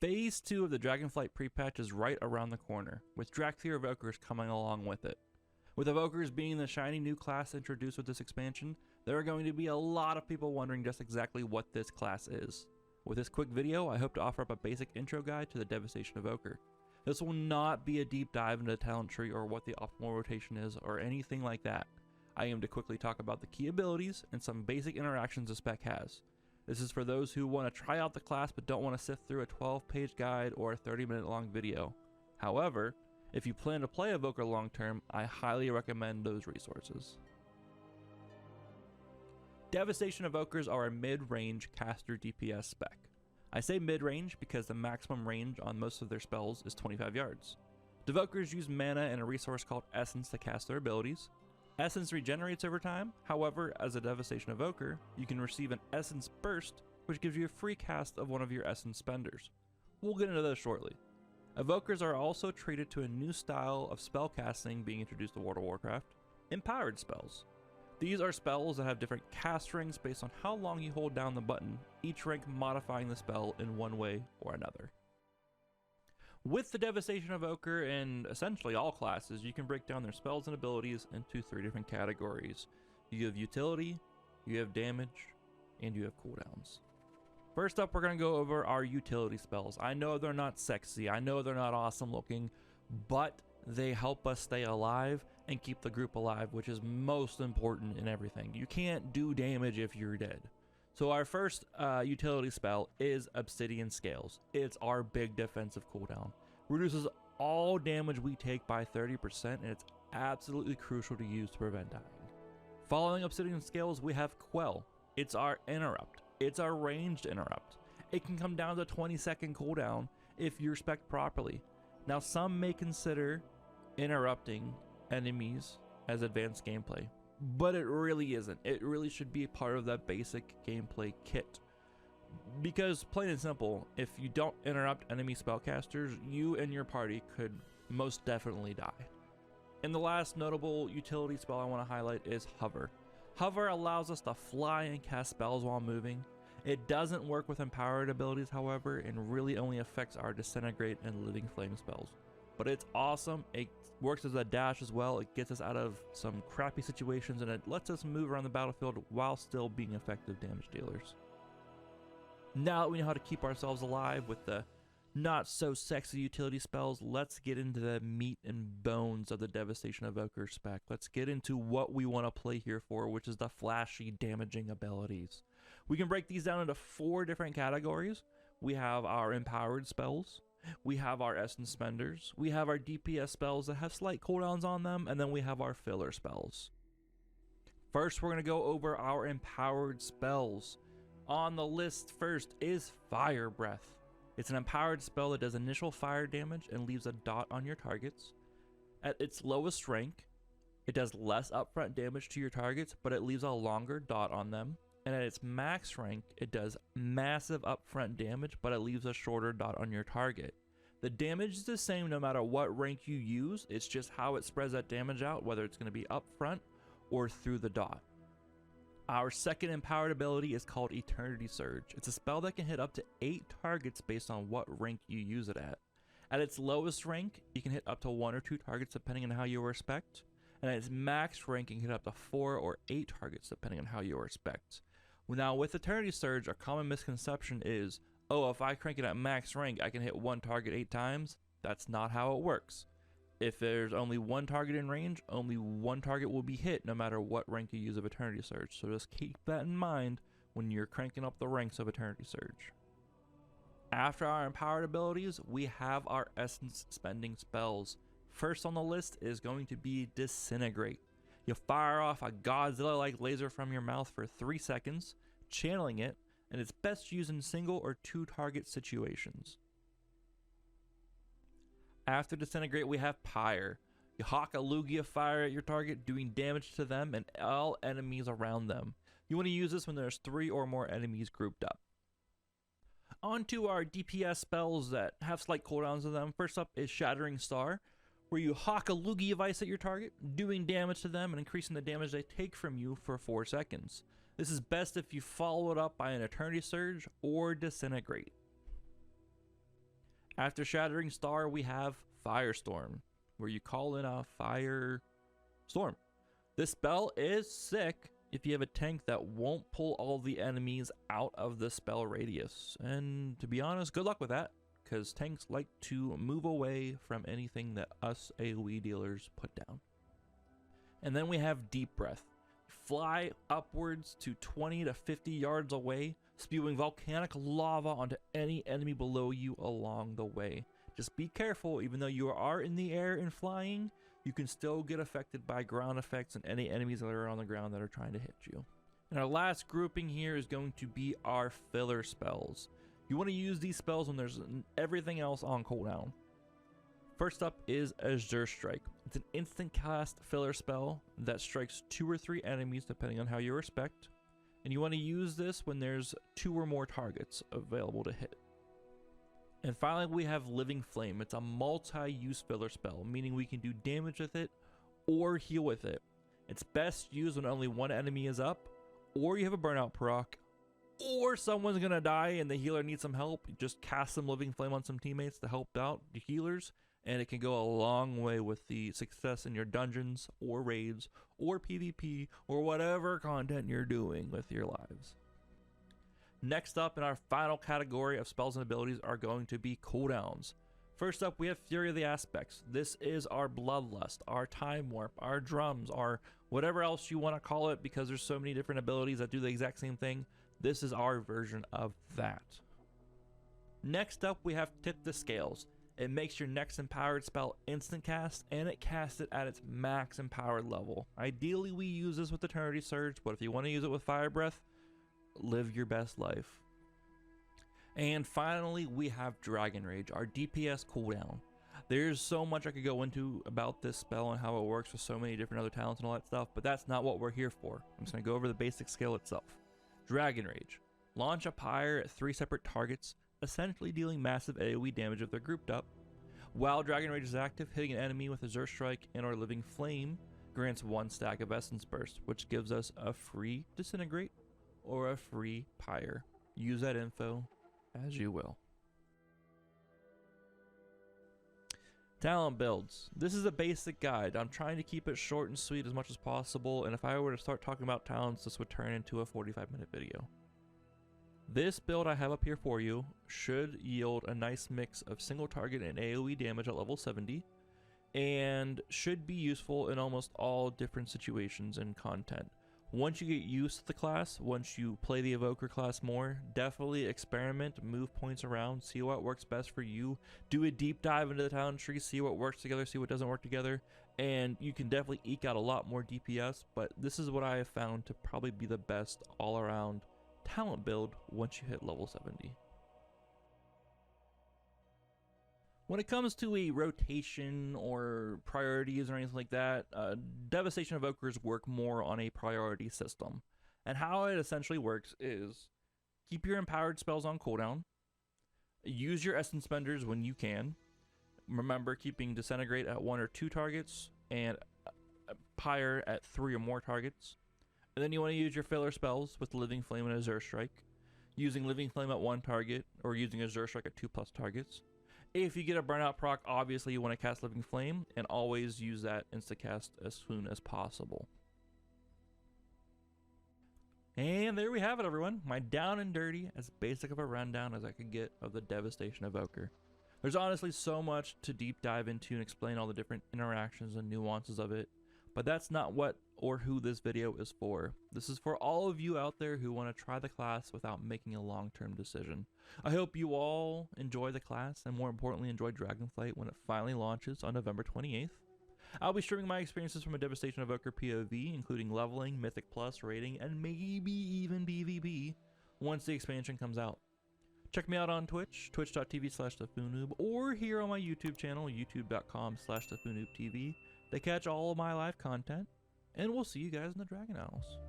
Phase 2 of the Dragonflight pre-patch is right around the corner, with Dragonflight Evokers coming along with it. With Evokers being the shiny new class introduced with this expansion, there are going to be a lot of people wondering just exactly what this class is. With this quick video, I hope to offer up a basic intro guide to the Devastation Evoker. This will not be a deep dive into the talent tree or what the optimal rotation is or anything like that. I aim to quickly talk about the key abilities and some basic interactions the spec has. This is for those who want to try out the class but don't want to sift through a 12-page guide or a 30-minute long video. However, if you plan to play Evoker long term, I highly recommend those resources. Devastation Evokers are a mid-range caster DPS spec. I say mid-range because the maximum range on most of their spells is 25 yards. Evokers use mana and a resource called Essence to cast their abilities. Essence regenerates over time, however, as a Devastation Evoker, you can receive an Essence Burst, which gives you a free cast of one of your Essence Spenders. We'll get into those shortly. Evokers are also treated to a new style of spell casting being introduced to World of Warcraft, empowered spells. These are spells that have different cast rings based on how long you hold down the button, each rank modifying the spell in one way or another. With the Devastation Evoker and essentially all classes, you can break down their spells and abilities into 3 different categories. You have utility, you have damage, and you have cooldowns. First up, we're going to go over our utility spells. I know they're not sexy, I know they're not awesome looking, but they help us stay alive and keep the group alive, which is most important in everything. You can't do damage if you're dead. So our first utility spell is Obsidian Scales. It's our big defensive cooldown. Reduces all damage we take by 30%, and it's absolutely crucial to use to prevent dying. Following Obsidian Scales, we have Quell. It's our interrupt. It's our ranged interrupt. It can come down to 20-second cooldown if you're spec'd properly. Now, some may consider interrupting enemies as advanced gameplay, but it really isn't. It really should be part of that basic gameplay kit. Because plain and simple, if you don't interrupt enemy spellcasters, you and your party could most definitely die. And the last notable utility spell I want to highlight is Hover. Hover allows us to fly and cast spells while moving. It doesn't work with empowered abilities, however, and really only affects our Disintegrate and Living Flame spells. But it's awesome. It works as a dash as well. It gets us out of some crappy situations, and it lets us move around the battlefield while still being effective damage dealers. Now that we know how to keep ourselves alive with the not so sexy utility spells, let's get into the meat and bones of the Devastation Evoker spec. Let's get into what we want to play here for, which is the flashy damaging abilities. We can break these down into 4 different categories. We have our empowered spells, we have our essence spenders, we have our DPS spells that have slight cooldowns on them, and then we have our filler spells. First, we're going to go over our empowered spells. On the list first is Fire Breath. It's an empowered spell that does initial fire damage and leaves a dot on your targets. At its lowest rank, it does less upfront damage to your targets, but it leaves a longer dot on them. And at its max rank, it does massive upfront damage, but it leaves a shorter dot on your target. The damage is the same no matter what rank you use, it's just how it spreads that damage out, whether it's going to be upfront or through the dot. Our second empowered ability is called Eternity Surge. It's a spell that can hit up to 8 targets based on what rank you use it at. At its lowest rank, you can hit up to 1 or 2 targets depending on how you are spec'd, and at its max rank, you can hit up to 4 or 8 targets depending on how you are spec'd. Now, with Eternity Surge, a common misconception is, oh, if I crank it at max rank, I can hit 1 target 8 times. That's not how it works. If there's only 1 target in range, only 1 target will be hit no matter what rank you use of Eternity Surge. So just keep that in mind when you're cranking up the ranks of Eternity Surge. After our empowered abilities, we have our essence spending spells. First on the list is going to be Disintegrate. You fire off a Godzilla-like laser from your mouth for 3 seconds, channeling it, and it's best used in single or 2 target situations. After Disintegrate, we have Pyre. You hawk a Lugia fire at your target, doing damage to them and all enemies around them. You want to use this when there's 3 or more enemies grouped up. On to our DPS spells that have slight cooldowns on them. First up is Shattering Star, where you hawk a Lugia Vice at your target, doing damage to them and increasing the damage they take from you for 4 seconds. This is best if you follow it up by an Eternity Surge or Disintegrate. After Shattering Star, we have Firestorm, where you call in a fire storm. This spell is sick if you have a tank that won't pull all the enemies out of the spell radius. And to be honest, good luck with that, because tanks like to move away from anything that us AoE dealers put down. And then we have Deep Breath. Fly upwards to 20 to 50 yards away, spewing volcanic lava onto any enemy below you along the way. Just be careful, even though you are in the air and flying, you can still get affected by ground effects and any enemies that are on the ground that are trying to hit you. And our last grouping here is going to be our filler spells. You want to use these spells when there's everything else on cooldown. First up is Azure Strike. It's an instant cast filler spell that strikes 2 or 3 enemies depending on how you respect. And you want to use this when there's 2 or more targets available to hit. And finally we have Living Flame. It's a multi-use filler spell, meaning we can do damage with it or heal with it. It's best used when only 1 enemy is up, or you have a burnout proc, or someone's gonna die and the healer needs some help. You just cast some Living Flame on some teammates to help out the healers, and it can go a long way with the success in your dungeons or raids or PvP or whatever content you're doing with your lives. Next up in our final category of spells and abilities are going to be cooldowns. First up, we have Fury of the Aspects. This is our Bloodlust, our Time Warp, our Drums, our whatever else you want to call it, because there's so many different abilities that do the exact same thing. This is our version of that. Next up, we have Tip the Scales. It makes your next empowered spell instant cast, and it casts it at its max empowered level. Ideally, we use this with Eternity Surge, but if you want to use it with Fire Breath, live your best life. And finally, we have Dragon Rage, our DPS cooldown. There's so much I could go into about this spell and how it works with so many different other talents and all that stuff, but that's not what we're here for. I'm just going to go over the basic skill itself. Dragon Rage. Launch a pyre at 3 separate targets, essentially dealing massive AoE damage if they're grouped up. While Dragon Rage is active, hitting an enemy with Azure Strike and or Living Flame grants 1 stack of Essence Burst, which gives us a free Disintegrate or a free pyre. Use that info as you will. Talent builds. This is a basic guide. I'm trying to keep it short and sweet as much as possible, and if I were to start talking about talents, this would turn into a 45-minute video. This build I have up here for you should yield a nice mix of single target and AoE damage at level 70, and should be useful in almost all different situations and content. Once you get used to the class, once you play the Evoker class more, definitely experiment, move points around, see what works best for you, do a deep dive into the talent tree, see what works together, see what doesn't work together, and you can definitely eke out a lot more DPS, but this is what I have found to probably be the best all-around talent build once you hit level 70. When it comes to a rotation or priorities or anything like that, Devastation Evokers work more on a priority system. And how it essentially works is keep your empowered spells on cooldown, use your essence spenders when you can. Remember, keeping Disintegrate at 1 or 2 targets and Pyre at 3 or more targets. And then you want to use your filler spells with Living Flame and Azure Strike, using Living Flame at 1 target or using Azure Strike at 2+ targets. If you get a burnout proc, obviously you want to cast Living Flame, and always use that insta-cast as soon as possible. And there we have it, everyone. My down and dirty, as basic of a rundown as I could get of the Devastation Evoker. There's honestly so much to deep dive into and explain all the different interactions and nuances of it, but that's not what or who this video is for. This is for all of you out there who want to try the class without making a long-term decision. I hope you all enjoy the class, and more importantly enjoy Dragonflight when it finally launches on November 28th. I'll be streaming my experiences from a Devastation Evoker POV, including leveling, Mythic Plus, rating, and maybe even PvP once the expansion comes out. Check me out on Twitch, twitch.tv/TheFooNoob, or here on my YouTube channel, youtube.com/TheFooNoobTV, to catch all of my live content, and we'll see you guys in the Dragon Isles.